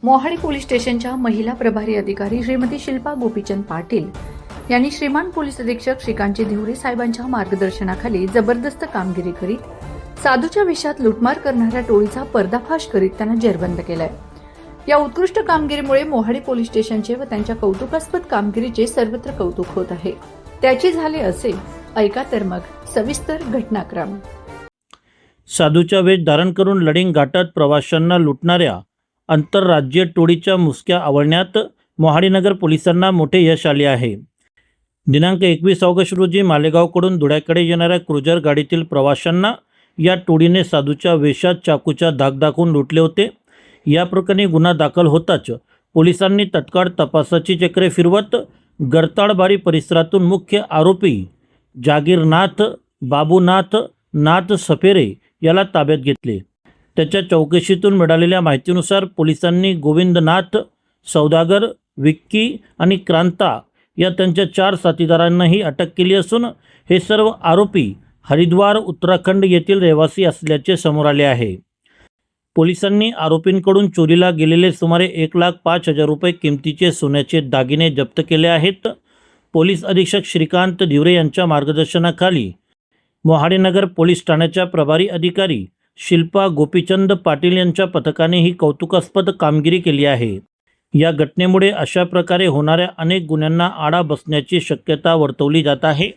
Mohadi police स्टेशनच्या महिला प्रभारी अधिकारी श्रीमती शिल्पा गोपीचंद पाटील यांनी श्रीमान पोलीस अधीक्षक श्रीकांत धिवरे साहेबांच्या मार्गदर्शनाखाली जबरदस्त कामगिरी करीत साधूच्या वेशात लुटमार करणाऱ्या टोळीचा पर्दाफाश करीत त्यांना जेरबंद केलाय। या उत्कृष्ट कामगिरीमुळे मोहाडी पोलीस स्टेशनचे व त्यांच्या कौतुकास्पद कामगिरीचे सर्वत्र कौतुक होत आहे। त्याचे झाले असे, ऐका तर मग सविस्तर घटनाक्रम। साधूचा वेश धारण करून लढिंग घाटात प्रवाशांना लुटणाऱ्या आंतरराज्य टोळीच्या मुसक्या आवळण्यात मोहाडी नगर पोलिसांना मोठे यश आले आहे। दिनांक 21 ऑगस्ट रोजी मालेगावकडून धुळ्याकडे येणाऱ्या क्रुझर गाडीतील प्रवाशांना या टोळीने साधूच्या वेशात चाकूचा धाक दाखवून लुटले होते। या प्रकरणी गुन्हा दाखल होताच पोलिसांनी तत्काळ तपासाची चक्रे फिरवत गरताळबारी परिसरातून मुख्य आरोपी जागीरनाथ बाबूनाथ नाथ सफेरे याला ताब्यात घेतले। त्याच्या चौकशीतून मिळालेल्या माहितीनुसार पोलिसांनी गोविंदनाथ सौदागर, विक्की आणि क्रांता या त्यांच्या 4 साथीदारांनाही अटक केली असून हे सर्व आरोपी हरिद्वार उत्तराखंड येथील रहिवासी असल्याचे समोर आले आहे। पोलिसांनी आरोपींकडून चोरीला गेलेले सुमारे 1,05,000 रुपये किमतीचे सोन्याचे दागिने जप्त केले आहेत। पोलीस अधीक्षक श्रीकांत धिवरे यांच्या मार्गदर्शनाखाली मोहाडी नगर पोलीस ठाण्याच्या प्रभारी अधिकारी शिल्पा गोपीचंद पाटील यांच्या पथकाने ही कौतुकास्पद कामगिरी केली आहे। या घटनेमुळे अशा प्रकारे होणाऱ्या अनेक गुन्ह्यांना आळा बसण्याची शक्यता वर्तवली जात आहे।